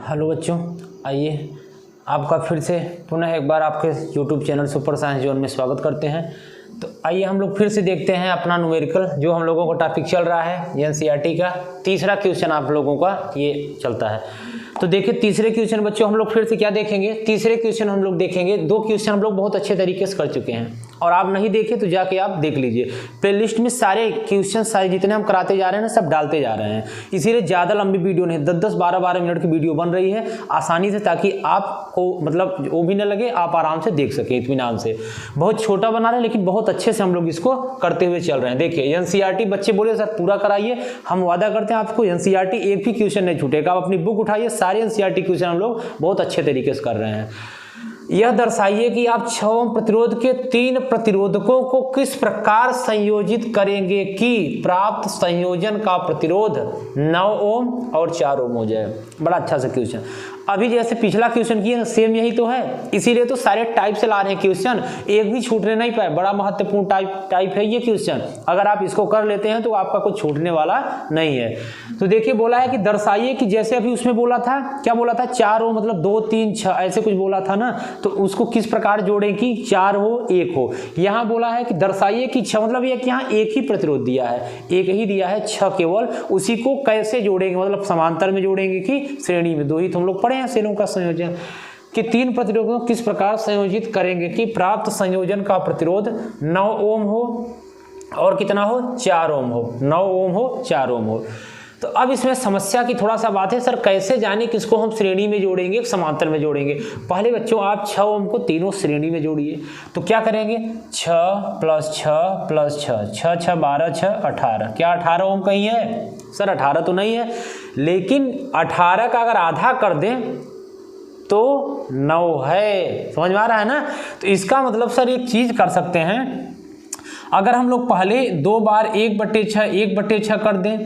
Hello बच्चों, आइए आपका फिर से पुनः एक बार आपके YouTube channel super science zone में स्वागत करते हैं। तो आइए हम लोग फिर से देखते हैं अपना न्यूमेरिकल जो हम लोगों का टॉपिक चल रहा है एनसीईआरटी का तीसरा क्वेश्चन आप लोगों का ये चलता है। तो देखिए तीसरे क्वेश्चन बच्चों हम लोग फिर से क्या देखेंगे, तीसरे क्वेश्चन हम लोग देखेंगे। दो क्वेश्चन हम लोग बहुत अच्छे तरीके से कर चुके हैं और आप नहीं देखे तो जाके आप देख लीजिए। प्लेलिस्ट में सारे क्वेश्चन सारे जितने हम कराते जा रहे हैं ना सब डालते जा रहे हैं, इसीलिए ज़्यादा लंबी वीडियो नहीं, 10-10 12-12 मिनट की वीडियो बन रही है आसानी से, ताकि आपको मतलब वो भी न लगे, आप आराम से देख सकें इत्मीनान से। बहुत छोटा बना रहे हैं लेकिन बहुत अच्छे से हम लोग इसको करते हुए चल रहे हैं। देखिए एनसीईआरटी बच्चे बोले सर पूरा कराइए, हम वादा करते हैं आपको एनसीईआरटी एक भी क्वेश्चन नहीं छूटेगा। आप अपनी बुक उठाइए, सारे एनसीईआरटी क्वेश्चन हम लोग बहुत अच्छे तरीके से कर रहे हैं। यह दर्शाइए कि आप 6 ओम प्रतिरोध के 3 प्रतिरोधकों को किस प्रकार संयोजित करेंगे कि प्राप्त संयोजन का प्रतिरोध 9 ओम और 4 ओम हो जाए। बड़ा अच्छा सा क्वेश्चन। अभी जैसे पिछला क्वेश्चन किए सेम यही तो है, इसीलिए तो सारे टाइप से ला रहे हैं क्वेश्चन, एक भी छूटने नहीं पाए। बड़ा महत्वपूर्ण टाइप है ये क्वेश्चन, अगर आप इसको कर लेते हैं तो आपका कुछ छूटने वाला नहीं है। तो देखिए बोला है कि दर्शाइए कि जैसे अभी उसमें बोला था, क्या बोला था, 4 हो मतलब 2 3 6 ऐसे कुछ बोला था ना, तो उसको किस प्रकार जोड़ें कि 4 हो 1 हो। यहाँ बोला है कि दर्शाइए कि 6 मतलब एक यहाँ एक ही प्रतिरोध दिया है, एक ही दिया है 6 केवल, उसी को कैसे जोड़ेंगे, मतलब समांतर में जोड़ेंगे कि श्रेणी में। दो ही तो हम लोग पढ़े हैं सेलों का संयोजन कि 3 प्रतिरोधों को किस प्रकार संयोजित करेंगे कि प्राप्त संयोजन का प्रतिरोध 9 ओम हो और कितना हो, 4 ओम हो, 9 ओम हो 4 ओम हो। तो अब इसमें समस्या की थोड़ा सा बात है, सर कैसे जाने किसको हम श्रेणी में जोड़ेंगे समांतर में जोड़ेंगे। पहले बच्चों आप 6 ओम को तीनों श्रेणी में जोड़िए। तो क्या करेंगे, 6 + 6 + 6, 6 6 12 6 18। क्या 18 ओम कहीं है? सर 18 तो नहीं है, लेकिन 18 का अगर आधा कर दें तो 9 है। समझ में आ रहा है ना। तो इसका मतलब सर एक चीज कर सकते हैं, अगर हम लोग पहले 2 बार 1/6 कर दें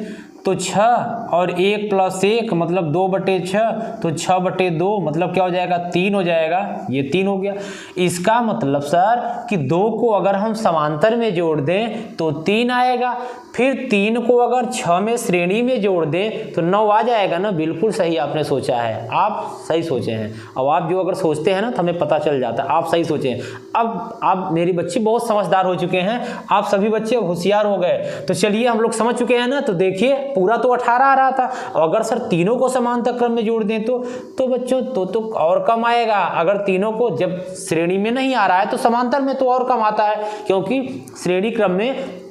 तो 6 और 1 + 1 मतलब 2/6, तो 6/2 मतलब क्या हो जाएगा, 3 हो जाएगा। ये 3 हो गया। इसका मतलब सर कि 2 को अगर हम समांतर में जोड़ दें तो 3 आएगा, फिर 3 को अगर 6 में श्रेणी में जोड़ दें तो 9 आ जाएगा ना। बिल्कुल सही आपने सोचा है, आप सही सोचे हैं। अब आप जो अगर सोचते हैं ना तो हमें पता चल जाता है आप सही सोचे हैं। अब आप मेरे बच्चे बहुत समझदार हो चुके हैं, आप सभी बच्चे होशियार हो गए। तो चलिए हम लोग समझ चुके हैं ना। तो देखिए पूरा तो 18 आ रहा था, अगर सर तीनों को समांतर क्रम में जोड़ दें तो बच्चों तो और कम आएगा। अगर तीनों को जब श्रेणी में नहीं आ रहा है तो समांतर में तो और कम आता है, क्योंकि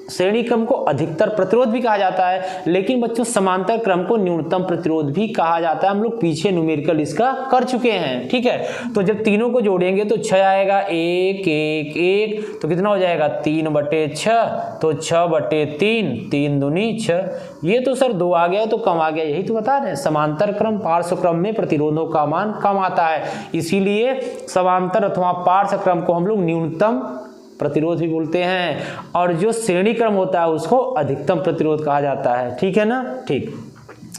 श्रेणी क्रम को अधिकतर प्रतिरोध भी कहा जाता है, लेकिन बच्चों समांतर क्रम को न्यूनतम प्रतिरोध भी कहा जाता है। हम लोग पीछे न्यूमेरिकल इसका कर चुके हैं, ठीक है। तो जब तीनों को जोड़ेंगे तो 6 आएगा, 1 1 1, तो कितना हो जाएगा 3/6, तो 6/3, 3 दूनी 6। ये तो सर 2 आ गया तो कम आ गया, यही तो बता रहे हैं। समांतर क्रम पार्श्व क्रम में प्रतिरोधों का मान कम आता है, इसीलिए समांतर अथवा पार्श्व क्रम को हम लोग न्यूनतम प्रतिरोध भी बोलते हैं, और जो श्रेणी क्रम होता है उसको अधिकतम प्रतिरोध कहा जाता है। ठीक है ना, ठीक।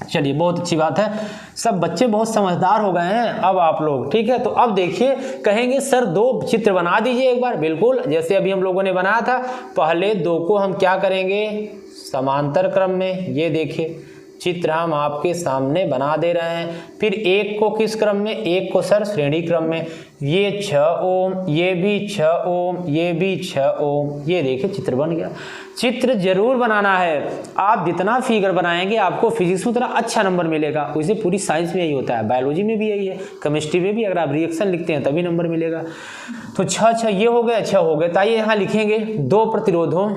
चलिए बहुत अच्छी बात है, सब बच्चे बहुत समझदार हो गए हैं अब आप लोग, ठीक है। तो अब देखिए कहेंगे सर 2 चित्र बना दीजिए एक बार। बिल्कुल जैसे अभी हम लोगों ने बनाया था, पहले 2 को हम क्या करेंगे, समांतर क्रम में। ये देखिए चित्र हम आपके सामने बना दे रहे हैं। फिर 1 को किस क्रम में, 1 को सर श्रेणी क्रम में। ये 6 ओम, ये भी 6 ओम, ये भी 6 ओम। ये देखिए चित्र बन गया। चित्र जरूर बनाना है, आप जितना फिगर बनाएंगे आपको फिजिक्स में उतना अच्छा नंबर मिलेगा। वैसे पूरी साइंस में यही होता है, बायोलॉजी में भी यही है, केमिस्ट्री में भी अगर आप रिएक्शन लिखते हैं तभी नंबर मिलेगा। तो 6 6 ये हो गए, 6 हो गए। तो आइए यहाँ लिखेंगे 2 प्रतिरोधों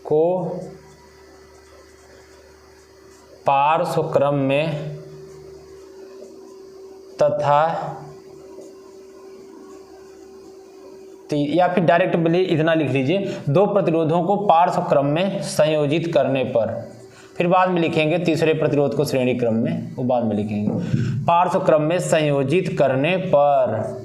को पार्श्व क्रम में तथा या फिर डायरेक्ट इतना लिख लीजिए, 2 प्रतिरोधों को पार्श्व क्रम में संयोजित करने पर। फिर बाद में लिखेंगे तीसरे प्रतिरोध को श्रेणी क्रम में, वो बाद में लिखेंगे। पार्श्व क्रम में संयोजित करने पर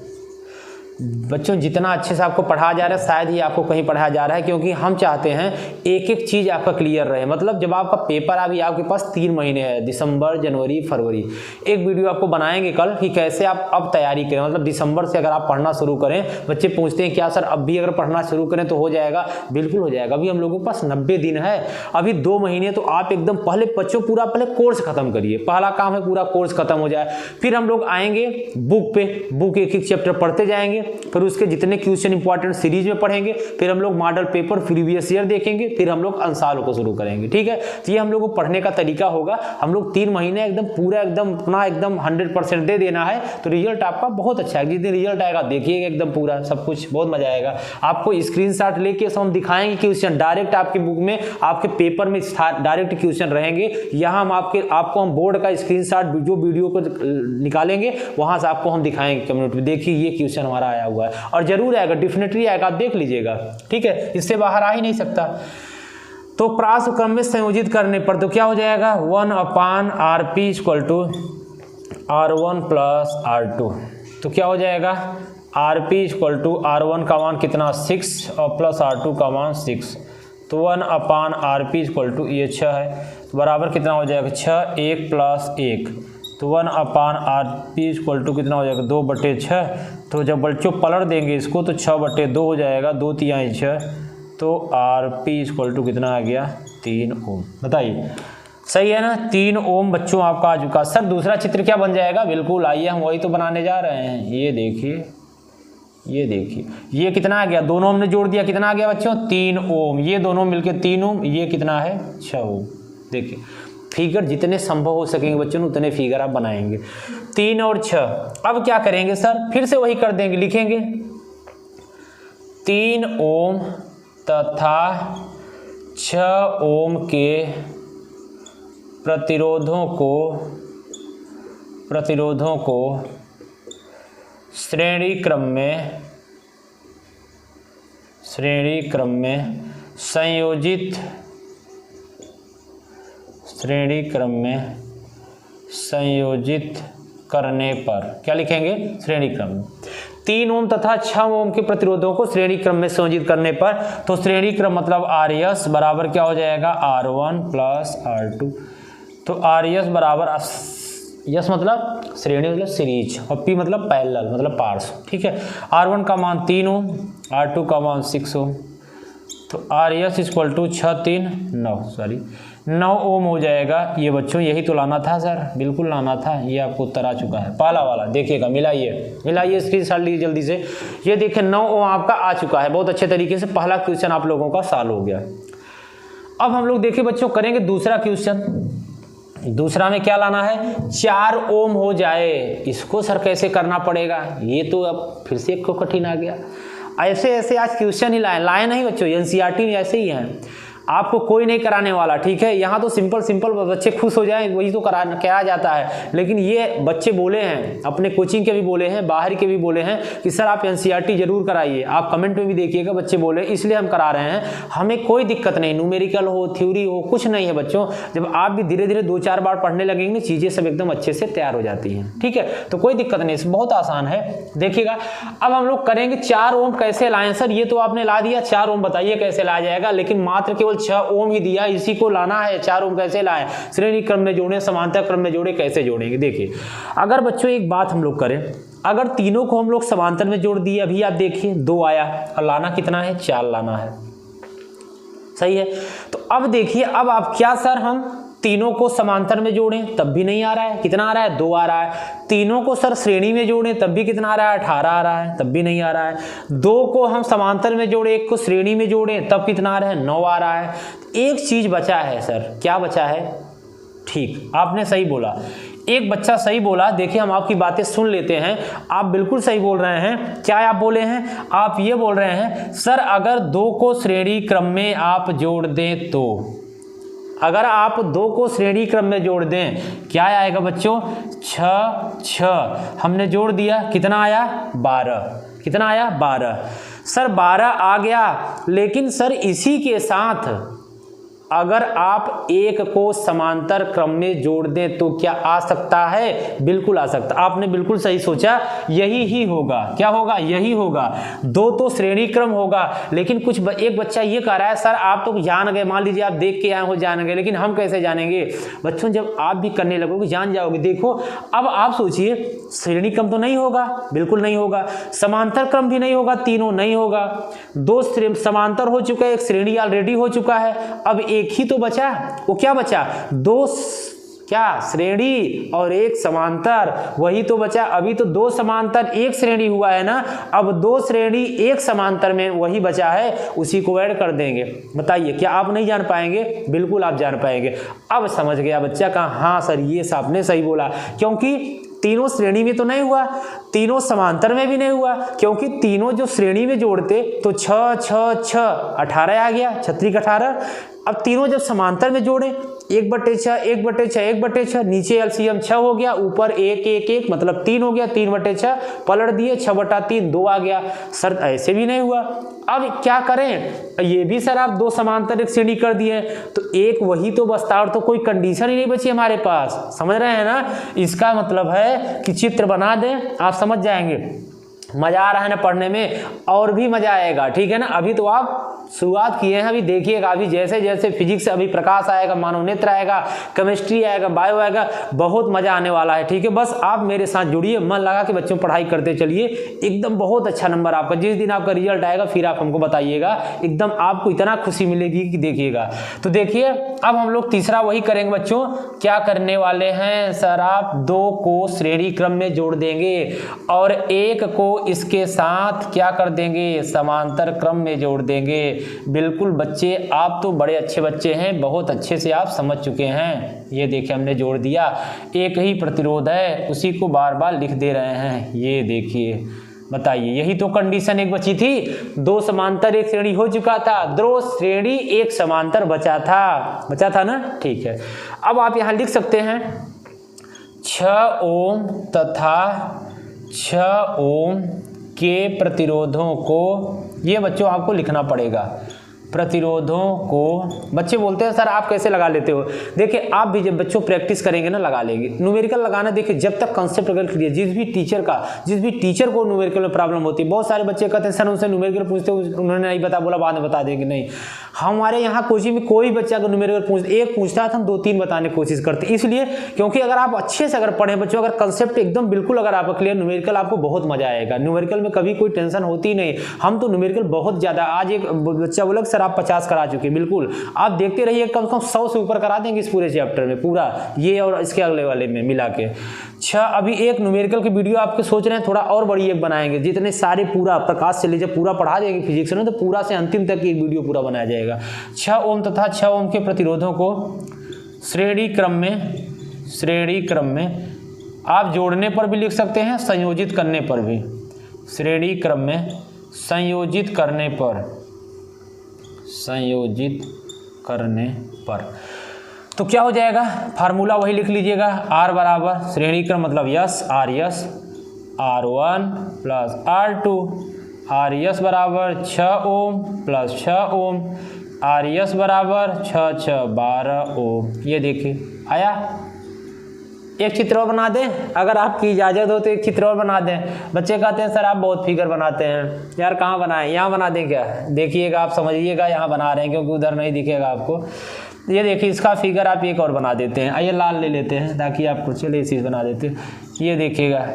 बच्चों जितना अच्छे से आपको पढ़ाया जा रहा है शायद ही आपको कहीं पढ़ाया जा रहा है, क्योंकि हम चाहते हैं एक एक चीज़ आपका क्लियर रहे। मतलब जब आपका पेपर अभी आपके पास 3 महीने है, दिसंबर, जनवरी, फरवरी, एक वीडियो आपको बनाएंगे कल कि कैसे आप अब तैयारी करें। मतलब दिसंबर से अगर आप पढ़ना शुरू करें, बच्चे पूछते हैं क्या सर अब भी अगर पढ़ना शुरू करें तो हो जाएगा? बिल्कुल हो जाएगा। अभी हम लोगों के पास 90 दिन है, अभी 2 महीने, तो आप एकदम पहले बच्चों पूरा पहले कोर्स खत्म करिए। पहला काम है पूरा कोर्स खत्म हो जाए, फिर हम लोग आएंगे बुक पे, बुक एक एक चैप्टर पढ़ते जाएंगे, फिर उसके जितने क्वेश्चन इंपॉर्टेंट सीरीज में पढ़ेंगे, फिर हम लोग मॉडल पेपर प्रीवियस ईयर देखेंगे, फिर हम लोग अंसालों को शुरू करेंगे। ठीक है, तो ये हम लोग को पढ़ने का तरीका होगा। हम लोग 3 महीने एकदम पूरा एकदम अपना एकदम 100% दे देना है, तो रिजल्ट आपका बहुत अच्छा है। जिस दिन रिजल्ट आएगा देखिएगा एकदम पूरा सब कुछ, बहुत मजा आएगा। आपको स्क्रीनशॉट लेके हम दिखाएंगे क्वेश्चन डायरेक्ट आपके बुक में, आपके पेपर में डायरेक्ट क्वेश्चन रहेंगे। यहाँ हम आपको हम बोर्ड का स्क्रीनशॉट जो वीडियो को निकालेंगे वहां से आपको हम दिखाएंगे कम्युनिटी में, देखिए ये क्वेश्चन हमारा आया हुआ है, और जरूर आएगा, डेफिनेटली आएगा, आप देख लीजिएगा। ठीक है, इससे बाहर आ ही नहीं सकता। तो प्रास क्रम में संयोजित करने पर तो क्या हो जाएगा, 1/rp = r1 + r2। तो क्या हो जाएगा, rp = r1 का मान कितना 6 और प्लस r2 का मान 6, तो 1/rp = ये 6 है, बराबर कितना हो जाएगा 6, 1 + 1, तो 1/rp = कितना हो जाएगा 2/6। तो जब बच्चों पलट देंगे इसको तो 6/2 हो जाएगा, 2 × 6, तो rp = कितना आ गया 3 ओम। बताइए सही है ना, 3 ओम बच्चों आपका आ चुका। सर दूसरा चित्र क्या बन जाएगा, बिल्कुल आइए हम वही तो बनाने जा रहे हैं। ये देखिए, ये देखिए, ये कितना आ गया, दोनों हमने जोड़ दिया, कितना आ गया बच्चों 3 ओम, ये दोनों मिलके 3 ओम, ये कितना है 6 ओम। देखिए फिगर जितने संभव हो सकेंगे बच्चों उतने फिगर आप बनाएंगे, 3 और 6। अब क्या करेंगे सर, फिर से वही कर देंगे, लिखेंगे 3 ओम तथा 6 ओम के प्रतिरोधों को श्रेणी क्रम में संयोजित करने पर क्या लिखेंगे, श्रेणी क्रम में 3 ओम तथा 6 ओम के प्रतिरोधों को श्रेणी क्रम में संयोजित करने पर, तो श्रेणी क्रम मतलब RS बराबर क्या हो जाएगा R1 + R2। तो RS बराबर यस मतलब श्रेणी मतलब सीरीज, और P मतलब पैरेलल मतलब पार्श्व। ठीक है, R1 का मान 3 ओम, R2 का मान 6 ओम, तो RS = 9 ओम हो जाएगा। ये बच्चों यही तो लाना था सर, बिल्कुल लाना था, ये आपको उत्तर आ चुका है पहला वाला। देखिएगा, मिलाइए स्क्रीनशॉट लीजिए जल्दी से। ये देखिए 9 ओम आपका आ चुका है, बहुत अच्छे तरीके से पहला क्वेश्चन आप लोगों का सॉल्व हो गया। अब हम लोग देखिए बच्चों करेंगे दूसरा क्वेश्चन। दूसरा में क्या लाना है, 4 ओम हो जाए। इसको सर कैसे करना पड़ेगा, ये तो अब फिर से एक को कठिन आ गया। ऐसे आज क्वेश्चन ही लाए नहीं बच्चों, एनसीईआरटी में ऐसे ही हैं, आपको कोई नहीं कराने वाला। ठीक है, यहाँ तो सिंपल बच्चे खुश हो जाएं वही तो कराया जाता है। लेकिन ये बच्चे बोले हैं, अपने कोचिंग के भी बोले हैं, बाहर के भी बोले हैं कि सर आप एनसीईआरटी जरूर कराइए। आप कमेंट में भी देखिएगा, बच्चे बोले, इसलिए हम करा रहे हैं। हमें कोई दिक्कत नहीं, न्यूमेरिकल हो, थ्योरी हो, कुछ नहीं है बच्चों। जब आप भी धीरे धीरे 2-4 बार पढ़ने लगेंगे चीज़ें सब एकदम अच्छे से तैयार हो जाती हैं। ठीक है, तो कोई दिक्कत नहीं, बहुत आसान है। देखिएगा अब हम लोग करेंगे 4 ओम कैसे लाएं सर, ये तो आपने ला दिया, 4 ओम बताइए कैसे लाया जाएगा, लेकिन मात्र केवल 6 ओम ही दिया, इसी को लाना है। 4 ओम कैसे लाएं, श्रेणी क्रम में जोड़ें, समांतर क्रम में जोड़े, कैसे जोड़ेंगे। देखिए अगर बच्चों एक बात हम लोग करें, अगर तीनों को हम लोग समांतर में जोड़ दिए, अभी आप देखिए 2 आया, और लाना कितना है 4 लाना है, सही है। तो अब देखिए, अब आप क्या सर हम तीनों को समांतर में जोड़ें तब भी नहीं आ रहा है, कितना आ रहा है 2 आ रहा है। तीनों को सर श्रेणी में जोड़ें तब भी कितना आ रहा है 18 आ रहा है, तब भी नहीं आ रहा है। 2 को हम समांतर में जोड़ें, 1 को श्रेणी में जोड़ें तब कितना आ रहा है 9 आ रहा है। एक चीज बचा है सर, क्या बचा है, ठीक आपने सही बोला, एक बच्चा सही बोला। देखिए हम आपकी बातें सुन लेते हैं, आप बिल्कुल सही बोल रहे हैं। क्या आप बोले हैं, आप ये बोल रहे हैं सर अगर 2 को श्रेणी क्रम में आप जोड़ दें तो, अगर आप 2 को श्रेणी क्रम में जोड़ दें क्या आएगा बच्चों 6 हमने जोड़ दिया, कितना आया 12, कितना आया 12। सर 12 आ गया, लेकिन सर इसी के साथ अगर आप एक को समांतर क्रम में जोड़ दें तो क्या आ सकता है? बिल्कुल आ सकता। आपने बिल्कुल सही सोचा, यही ही होगा। क्या होगा? यही होगा। दो तो श्रेणी क्रम होगा, लेकिन एक बच्चा ये कह रहा है सर आप तो जान गए, मान लीजिए आप देख के आए हो जान गए, लेकिन हम कैसे जानेंगे? बच्चों जब आप भी करने लगोगे जान जाओगे। देखो अब आप सोचिए, श्रेणी क्रम तो नहीं होगा, बिल्कुल नहीं होगा, समांतर क्रम भी नहीं होगा, तीनों नहीं होगा, दो समांतर हो चुका है, एक श्रेणी ऑलरेडी हो चुका है, अब एक ही तो बचा। वो क्या बचा? दो क्या? श्रेणी और एक समांतर, वही तो बचा। अभी तो दो समांतर एक श्रेणी हुआ है ना, अब दो श्रेणी एक समांतर में वही बचा है, उसी को ऐड कर देंगे। बताइए क्या आप नहीं जान पाएंगे? बिल्कुल आप जान पाएंगे। अब समझ गया बच्चा का, हाँ सर ये आपने सही बोला, क्योंकि तीनों श्रेणी में तो नहीं हुआ, तीनों समांतर में भी नहीं हुआ, क्योंकि तीनों जो श्रेणी में जोड़ते तो 6 6 6 18 आ गया, 6 18। अब तीनों जब समांतर में जोड़े 1/6 1/6 1/6, नीचे एलसीएम 6 हो गया, ऊपर 1 1 1 मतलब 3 हो गया, 3/6 पलट दिए, 6/3 2 आ गया। सर ऐसे भी नहीं हुआ। अब क्या करें? ये भी सर आप दो समांतर एक श्रेणी कर दिए, तो एक वही तो बचता, और तो कोई कंडीशन ही नहीं बची हमारे पास। समझ रहे हैं ना? इसका मतलब है कि चित्र बना दें, आप समझ जाएंगे। मजा आ रहा है ना पढ़ने में? और भी मजा आएगा, ठीक है ना? अभी तो आप शुरुआत किए हैं, अभी देखिएगा, अभी जैसे जैसे फिजिक्स अभी प्रकाश आएगा, मानव नेत्र आएगा, केमिस्ट्री आएगा, बायो आएगा, बहुत मजा आने वाला है, ठीक है? बस आप मेरे साथ जुड़िए, मन लगा के बच्चों पढ़ाई करते चलिए, एकदम बहुत अच्छा नंबर आपका। जिस दिन आपका रिजल्ट आएगा फिर आप हमको बताइएगा, एकदम आपको इतना खुशी मिलेगी कि देखिएगा। तो देखिए अब हम लोग तीसरा वही करेंगे बच्चों। क्या करने वाले हैं सर? आप दो को श्रेणी क्रम में जोड़ देंगे और एक को इसके साथ क्या कर देंगे? समांतर क्रम में जोड़ देंगे। बिल्कुल बच्चे, आप तो बड़े अच्छे बच्चे हैं, बहुत अच्छे से आप समझ चुके हैं। ये देखिए हमने जोड़ दिया, एक ही प्रतिरोध है, उसी को बार बार लिख दे रहे हैं। ये देखिए, बताइए यही तो कंडीशन एक बची थी। दो समांतर एक श्रेणी हो चुका था, दो श्रेणी एक समांतर बचा था ना? ठीक है, अब आप यहां लिख सकते हैं 6 ओम तथा 6 ओम के प्रतिरोधों को, ये बच्चों आपको लिखना पड़ेगा। प्रतिरोधों को बच्चे बोलते हैं सर आप कैसे लगा लेते हो? देखिए आप भी जब बच्चों प्रैक्टिस करेंगे ना लगा लेंगे। न्यूमेरिकल लगाना देखिए जब तक कॉन्सेप्ट अगर क्लियर, जिस भी टीचर को न्यूमेरिकल में प्रॉब्लम होती है, बहुत सारे बच्चे कहते हैं सर उनसे न्यूमेरिकल पूछते हो, उन्होंने नहीं बता, बोला बाद में बता देंगे। नहीं, हमारे यहाँ कोचिंग में कोई बच्चा अगर न्यूमेरिकल एक पूछता है तो हम 2-3 बताने की कोशिश करते हैं, इसलिए क्योंकि अगर आप अच्छे से अगर पढ़ें बच्चों, अगर कंसेप्ट एकदम बिल्कुल अगर आपका क्लियर, न्यूमेरिकल आपको बहुत मजा आएगा। न्यूमेरिकल में कभी कोई टेंशन होती नहीं। हम तो न्यूमेरिकल बहुत ज्यादा, आज एक बच्चा बोला सर आप 50 करा चुके, बिल्कुल आप देखते रहिए, कम से कम 100 से ऊपर करा देंगे इस पूरे चैप्टर में, पूरा ये और इसके अगले वाले में मिला के। अभी एक न्यूमेरिकल की वीडियो आपके सोच रहे हैं थोड़ा और बड़ी एक बनाएंगे, जितने सारे पूरा प्रकाश से लीजिए पूरा पढ़ा देंगे फिजिक्स में, तो पूरा से अंतिम तक एक वीडियो पूरा बनाया जाएगा। 6 ओम तथा 6 ओम के प्रतिरोधों को श्रेणी क्रम में आप जोड़ने पर भी लिख सकते हैं, संयोजित करने पर भी। श्रेणी क्रम में संयोजित करने पर तो क्या हो जाएगा? फार्मूला वही लिख लीजिएगा, R बराबर श्रेणी क्रम मतलब S, R S R1 plus R2, R S बराबर 6 ohm plus 6 ohm, R S बराबर 6 6 12 ओम। ये देखिए आया। एक चित्र और बना दें, अगर आपकी इजाज़त हो तो एक चित्र और बना दें। बच्चे कहते हैं सर आप बहुत फिगर बनाते हैं। यार कहाँ बनाएं? यहाँ बना दें क्या? देखिएगा, आप समझिएगा, यहाँ बना रहे हैं क्योंकि उधर नहीं दिखेगा आपको। ये देखिए इसका फिगर आप एक और बना देते हैं। आइए लाल ले लेते हैं ताकि आपको, चलिए इसी बना देते हैं। ये देखिएगा,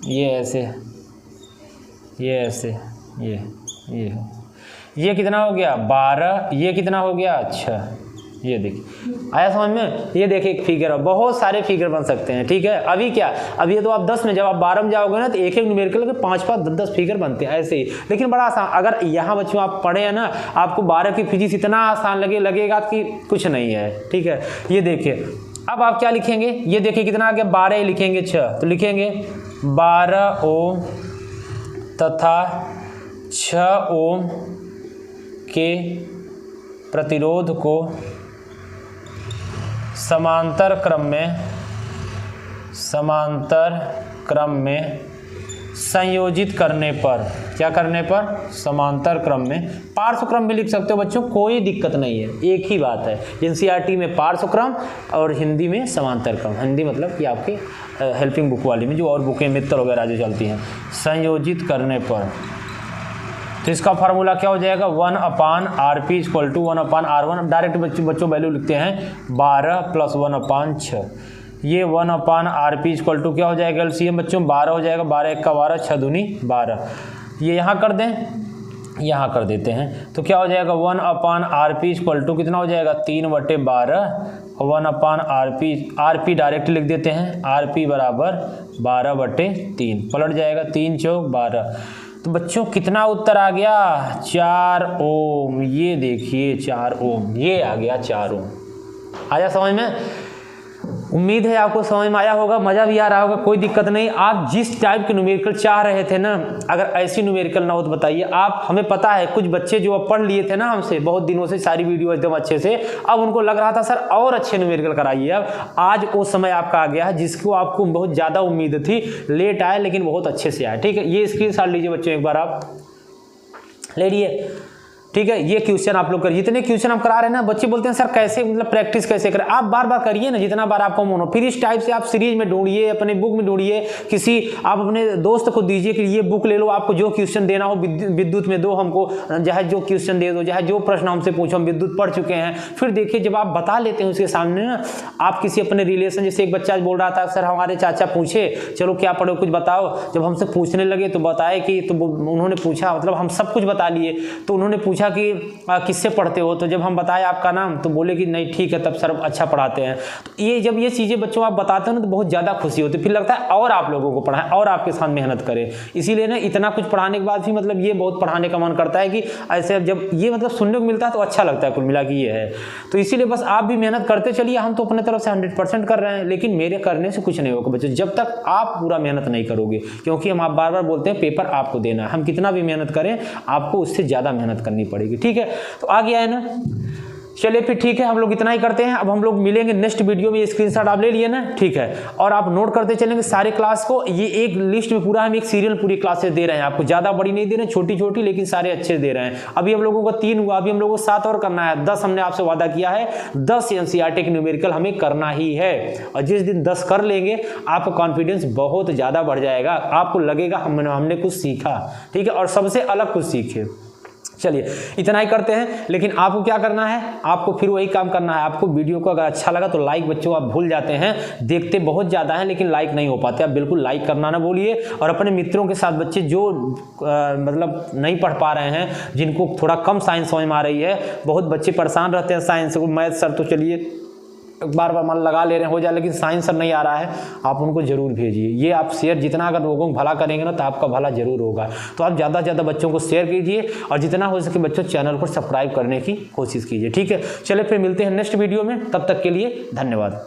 ये ऐसे, ये ऐसे, ये कितना हो गया? 12। ये कितना हो गया? 6। ये देखिए आया समझ में? ये देखिए एक फिगर, बहुत सारे फिगर बन सकते हैं, ठीक है? अभी क्या, अभी ये तो आप 10 में, जब आप 12 में जाओगे ना तो एक न्यूमेरिकल के 5-5 10-10 फिगर बनते हैं ऐसे ही, लेकिन बड़ा आसान। अगर यहाँ बच्चों आप पढ़े हैं ना, आपको 12 की फिजिक्स इतना आसान लगेगा कि कुछ नहीं है, ठीक है? ये देखिए अब आप क्या लिखेंगे? ये देखिए कितना आ गया? 12 लिखेंगे 6, तो लिखेंगे 12 ओम तथा 6 ओम के प्रतिरोध को समांतर क्रम में संयोजित करने पर क्या करने पर, समांतर क्रम में। पार्श्व क्रम भी लिख सकते हो बच्चों, कोई दिक्कत नहीं है, एक ही बात है। एनसीईआरटी में पार्श्व क्रम और हिंदी में समांतर क्रम। हिंदी मतलब कि आपके हेल्पिंग बुक वाली में जो और बुकें मित्र वगैरह जो चलती हैं, संयोजित करने पर तो इसका फार्मूला क्या हो जाएगा, 1/RP = 1/R1। डायरेक्ट बच्चों वैल्यू लिखते हैं 12 + 1/6। ये 1/RP = क्या हो जाएगा, एलसीएम बच्चों 12 हो जाएगा, 12 × 1 = 12, 6 दूनी 12। ये यहाँ कर दें, यहाँ कर देते हैं तो क्या हो जाएगा, 1/RP = कितना हो जाएगा, 3/12। 1/RP डायरेक्ट लिख देते हैं, RP = 12/3, पलट जाएगा, 3 × 4 = 12। तो बच्चों कितना उत्तर आ गया, 4 ओम। ये देखिए 4 ओम, ये आ गया 4 ओम। आया समझ में? उम्मीद है आपको समझ में आया होगा, मज़ा भी आ रहा होगा, कोई दिक्कत नहीं। आप जिस टाइप के न्यूमेरिकल चाह रहे थे ना, अगर ऐसी न्यूमेरिकल ना हो तो बताइए आप। हमें पता है कुछ बच्चे जो अब पढ़ लिए थे ना हमसे बहुत दिनों से सारी वीडियो एकदम अच्छे से, अब उनको लग रहा था सर और अच्छे न्यूमेरिकल कराइए। अब आज वो समय आपका आ गया है जिसको आपको बहुत ज़्यादा उम्मीद थी, लेट आए लेकिन बहुत अच्छे से आए। ठीक है, ये स्क्रीनशॉट लीजिए बच्चों, एक बार आप ले लिए। ठीक है, ये क्वेश्चन आप लोग करिए। जितने क्वेश्चन हम करा रहे हैं ना, बच्चे बोलते हैं सर कैसे मतलब प्रैक्टिस कैसे करें। आप बार बार करिए ना, जितना बार आपको मन हो। फिर इस टाइप से आप सीरीज में ढूंढिए, अपने बुक में ढूंढिए, किसी आप अपने दोस्त को दीजिए कि ये बुक ले लो, आपको जो क्वेश्चन देना हो विद्युत में दो, हमको चाहे जो क्वेश्चन दे दो, चाहे जो प्रश्न हमसे पूछो, हम विद्युत पढ़ चुके हैं। फिर देखिए जब आप बता लेते हैं उसके सामने ना, आप किसी अपने रिलेशन, जैसे एक बच्चा बोल रहा था सर हमारे चाचा पूछे चलो क्या पढ़ो कुछ बताओ, जब हमसे पूछने लगे तो बताए कि, तो उन्होंने पूछा, मतलब हम सब कुछ बता लिए, तो उन्होंने पूछा कि किससे पढ़ते हो, तो जब हम बताए आपका नाम तो बोले कि नहीं ठीक है, तब सर अच्छा पढ़ाते हैं। तो ये जब ये चीज़ें बच्चों आप बताते हो ना तो बहुत ज़्यादा खुशी होती है, फिर लगता है और आप लोगों को पढ़ाएं और आपके साथ मेहनत करें। इसीलिए ना इतना कुछ पढ़ाने के बाद भी मतलब ये बहुत पढ़ाने का मन करता है कि ऐसे जब ये मतलब सुनने को मिलता है तो अच्छा लगता है, कुल मिला कि ये है। तो इसीलिए बस आप भी मेहनत करते चलिए, हम तो अपने तरफ से 100% कर रहे हैं, लेकिन मेरे करने से कुछ नहीं होगा बच्चों जब तक आप पूरा मेहनत नहीं करोगे। क्योंकि हम आप बार बार बोलते हैं पेपर आपको देना है, हम कितना भी मेहनत करें आपको उससे ज़्यादा मेहनत करनी पड़ेगी। ठीक है, तो आ गया है ना। चलिए फिर ठीक है, हम लोग इतना ही करते हैं। अब हम लोग मिलेंगे नेक्स्ट वीडियो में। ये स्क्रीनशॉट आप ले लिए ना, ठीक है, और आप नोट करते चलेंगे सारे क्लास को। ये एक लिस्ट में पूरा हम एक सीरियल पूरी क्लासेस दे रहे हैं आपको, ज़्यादा बड़ी नहीं दे रहे हैं, छोटी छोटी लेकिन सारे अच्छे दे रहे हैं। अभी हम लोगों को 3 हुआ, अभी हम लोगों को 7 और करना है। 10 हमने आपसे वादा किया है, 10 एनसीईआरटी के न्यूमेरिकल हमें करना ही है। और जिस दिन 10 कर लेंगे आपका कॉन्फिडेंस बहुत ज़्यादा बढ़ जाएगा, आपको लगेगा हमने कुछ सीखा। ठीक है, और सबसे अलग कुछ सीखे। चलिए इतना ही करते हैं, लेकिन आपको क्या करना है, आपको फिर वही काम करना है। आपको वीडियो को अगर अच्छा लगा तो लाइक, बच्चों आप भूल जाते हैं, देखते बहुत ज़्यादा हैं लेकिन लाइक नहीं हो पाते, आप बिल्कुल लाइक करना ना भूलिए। और अपने मित्रों के साथ बच्चे जो मतलब नहीं पढ़ पा रहे हैं, जिनको थोड़ा कम साइंस समझ में आ रही है, बहुत बच्चे परेशान रहते हैं साइंस को, मैथ सर तो चलिए बार बार मन लगा ले रहे हैं हो जाए, लेकिन साइंस सर नहीं आ रहा है, आप उनको जरूर भेजिए। ये आप शेयर जितना अगर लोगों को भला करेंगे ना तो आपका भला जरूर होगा। तो आप ज़्यादा से ज़्यादा बच्चों को शेयर कीजिए और जितना हो सके बच्चों चैनल को सब्सक्राइब करने की कोशिश कीजिए। ठीक है, चलिए फिर मिलते हैं नेक्स्ट वीडियो में, तब तक के लिए धन्यवाद।